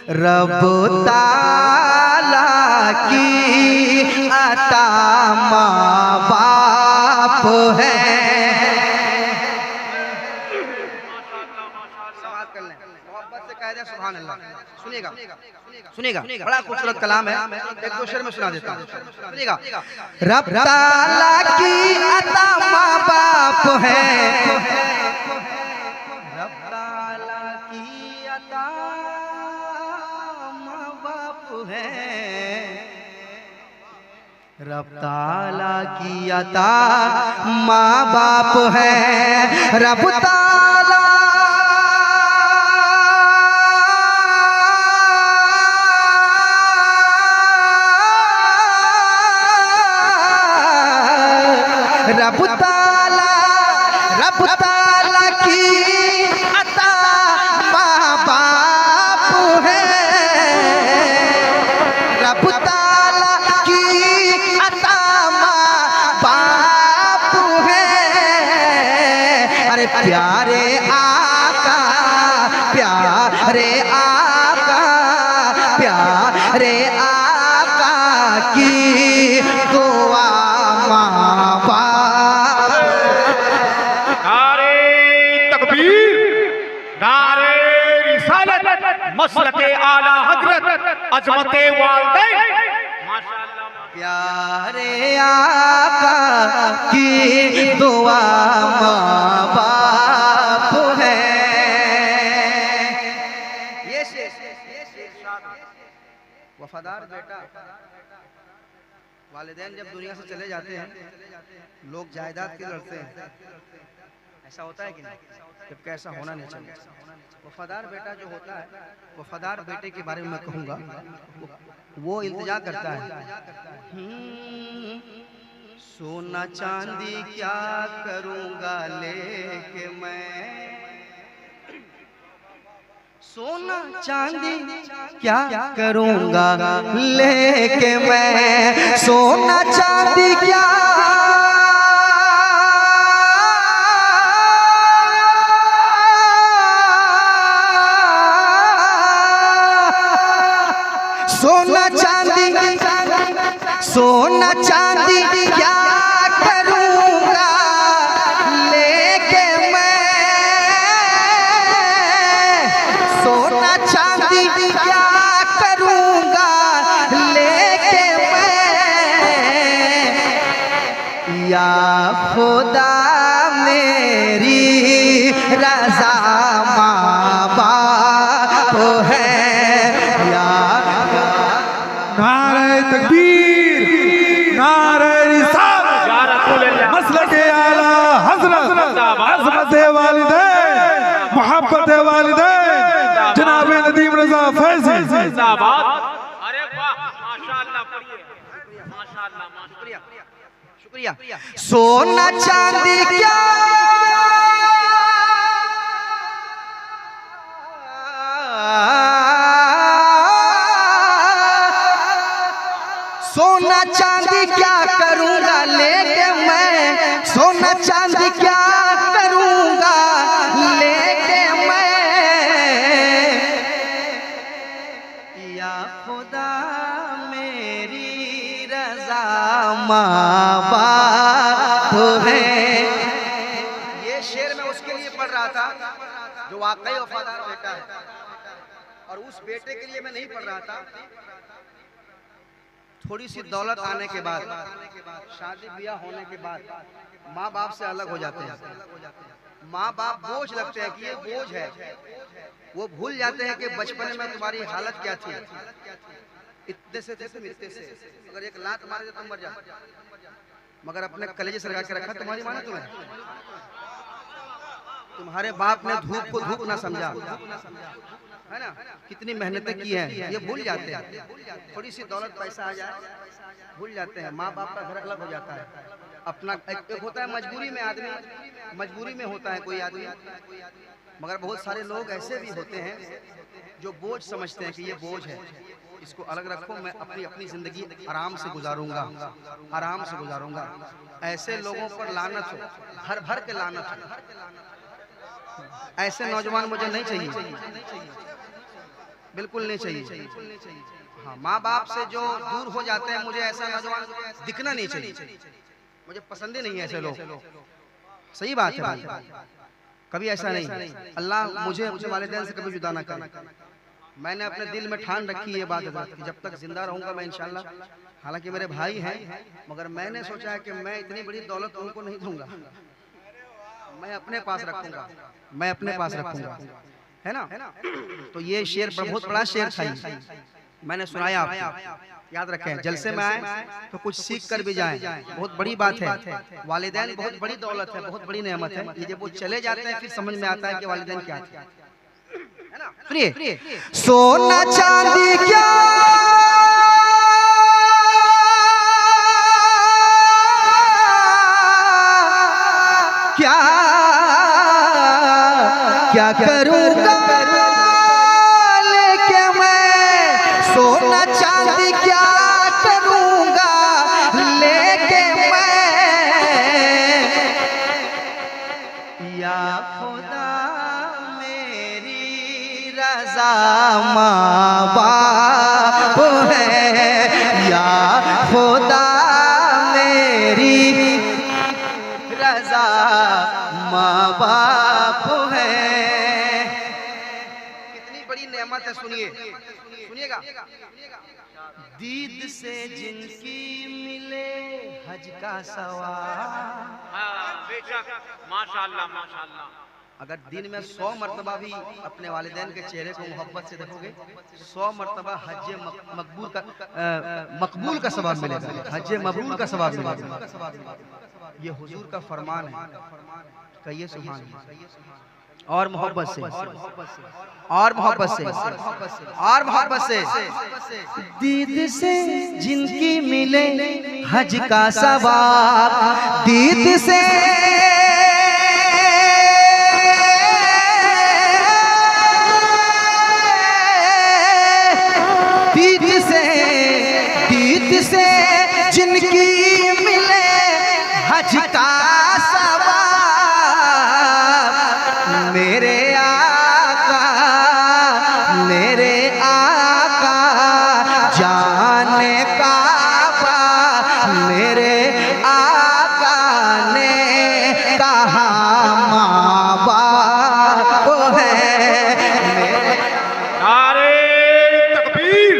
रब ताला की अता माँ बाप है। समाज कर लें, मोहब्बत से कह दे सुभान अल्लाह। सुनिएगा सुनिएगा, बड़ा खूबसूरत कलाम है, एक दो शेर में सुना देता हूँ, सुनिएगा। रब ताला की अता माँ बाप है, रब ताला की अता माँ बाप है, रब ताला की अता माँ बाप है, रब ताला रब ताला की अता माँ बाप है, रब ताला की अता माँ बाप है। अरे प्यारे आका, प्यारे आका, प्यारे आका की दुआ माँ बाप। नारे तकबीर, नारे रिसालत, मसलके आला हजरत, अजमते वालिदैन। माशाअल्लाह। प्यारे आका की दुआ माँ बाप है। ये वफादार बेटा, वालिदैन जब दुनिया से चले जाते हैं लोग जायदाद की लड़ते हैं, ऐसा होता है कि नहीं? जबकि ऐसा होना नहीं चाहिए। वफादार बेटा जो होता है, वफादार बेटे के बारे में मैं कहूँगा, वो इल्तिजा करता है, सोना चांदी क्या करूँगा लेके मैं, सोना चांदी क्या करूँगा लेके मैं, सोना चांदी क्या सोना चांदी, सोना चांदी क्या करूँगा लेके मैं, सोना चांदी क्या करूँगा लेके मैं, या खुदा मेरी रज़ा माँ बाप है। नारे तकबीर, नारे रिसालत, मसलके आला हजरत, अज़मते वालिदैन, मोहब्बत वालिदैन, जनाब नदीम रज़ा फैज़ी। अरे वाह, माशाअल्लाह, पढ़िए। माशाअल्लाह, शुक्रिया शुक्रिया। सोना चांदी क्या सोना चांदी क्या करूँगा लेके मैं, सोना चांदी क्या करूँगा लेके मैं, या खुदा मेरी रज़ा माँ बाप है। ये शेर मैं उसके लिए पढ़ रहा था जो वाकई वफादार बेटा है, और उस बेटे के लिए मैं नहीं पढ़ रहा था। थोड़ी सी दौलत आने के बाद, शादी ब्याह होने के बाद माँ बाप से अलग हो जाते हैं। माँ बाप बोझ लगते हैं कि ये बोझ है, वो भूल जाते हैं कि बचपन में तुम्हारी हालत क्या थी, इतने से थे तुम इतने से, अगर एक लात मारे तो तुम मर जाते, मगर अपने कलेजे से लगा के रखा तुम्हारी माँ ने तुम्हें। तुम्हारे बाप ने धूप को धूप ना समझा, है ना, कितनी मेहनतें की हैं, ये भूल जाते हैं। थोड़ी सी दौलत पैसा आ जाए भूल जाते हैं, माँ बाप का घर अलग हो जाता है। अपना एक होता है मजबूरी में, आदमी मजबूरी में होता है कोई आदमी, मगर बहुत सारे लोग ऐसे भी होते हैं जो बोझ समझते हैं कि ये बोझ है, इसको अलग रखो, मैं अपनी अपनी जिंदगी आराम से गुजारूंगा, आराम से गुजारूंगा। ऐसे लोगों पर लानत हो, भर भर के लानत हो। ऐसे नौजवान मुझे नहीं चाहिए। बिल्कुल नहीं चाहिए। हाँ, माँ बाप से जो दूर हो जाते हैं, मुझे ऐसा नौजवान दिखना नहीं चाहिए, मुझे पसंद ही नहीं है ऐसे लोग। सही बात है, कभी ऐसा नहीं। अल्लाह मुझे अपने वालिदैन से कभी जुदा ना करे। मैंने अपने दिल में ठान रखी है बात कि जब तक जिंदा रहूंगा मैं इंशाल्लाह, हालांकि मेरे भाई हैं, मगर मैंने सोचा है कि मैं इतनी बड़ी दौलत उनको नहीं दूंगा, मैं अपने पास रखूंगा, मैं अपने पास रखूंगा, है ना। तो ये शेर बहुत बड़ा शेर था, मैंने सुनाया आपको, याद रखें। जलसे में आए तो कुछ सीख कर भी जाएं, बहुत बड़ी बात है। वालिदैन बहुत बड़ी दौलत है, बहुत बड़ी नेमत है। ये जब वो चले जाते हैं फिर समझ में आता है कि वालिदैन क्या थे, है ना। सुनिए, सोना चांदी क्या क्या क्या करूँगा लेके मैं, सोना चांदी क्या करूँगा लेके मैं, या खुदा मेरी रज़ा माँ बाप है, या खुदा मेरी रज़ा माँ बाप है। कितनी बड़ी नेमत है, सुनिए, सुनिएगा। दीद से जिनकी मिले हज का सवाब, बेशक, माशाअल्लाह माशाअल्लाह। अगर दिन में 100 मरतबा भी अपने वालिदैन के चेहरे को मोहब्बत से देखोगे, 100 मरतबा हज मकबूल का सवाब मिलेगा, हज मकबूल का सवाब मिलेगा। ये हुजूर का फरमान है, कहिए सुभान अल्लाह। और मोहब्बत से, और मोहब्बत से, और मोहब्बत से, दीद से जिनकी मिले हज का सवाब, दीद से जिनकी मिले हज का सवाब, मेरे आका जाने काबा, मेरे आका ने कहा माँ बाप है। नारे तकबीर,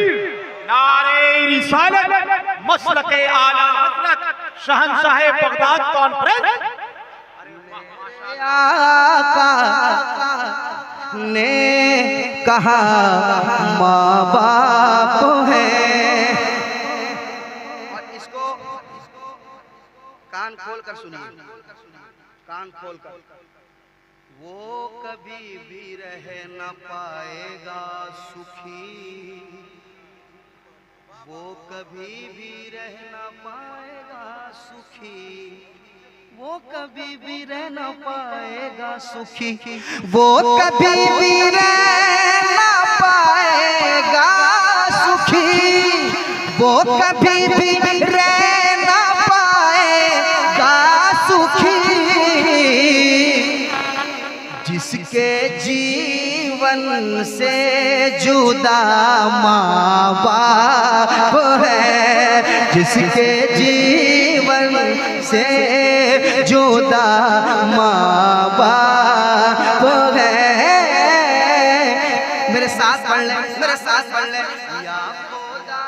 नारे रिसालत, मसलके आला हज़रत शहंशाह बगदाद कॉन्फ्रेंस। आका ने कहा माँ बाप है। और इसको कान खोल कर सुनिए, कान खोल कर। वो कभी भी रह न पाएगा सुखी, वो कभी भी रह न पाएगा सुखी, वो कभी भी रह न पाएगा सुखी, वो कभी भी रह न पाएगा सुखी, वो कभी भी रह न पाएगा सुखी, जिसके जीवन से जुदा माँ बाप है, जिसके जीवन से जुदा माँ बाप है। मेरे साथ पढ़ ले, मेरे साथ पढ़ ले। या खुदा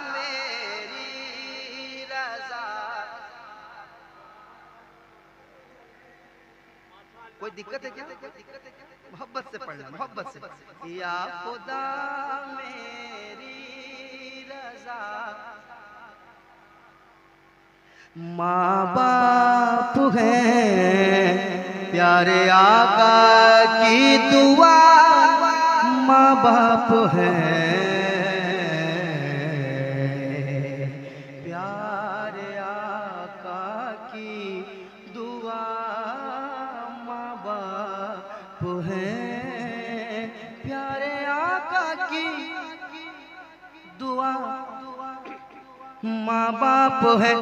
मेरी रज़ा। कोई दिक्कत है क्या? मोहब्बत से पढ़ना, मोहब्बत से। या खुदा मेरी रज़ा, माँ बाप है, प्यारे आका की दुआ माँ बाप है, प्यारे आका की दुआ माँ बाप है, प्यारे आका की दुआ माँ बाप है।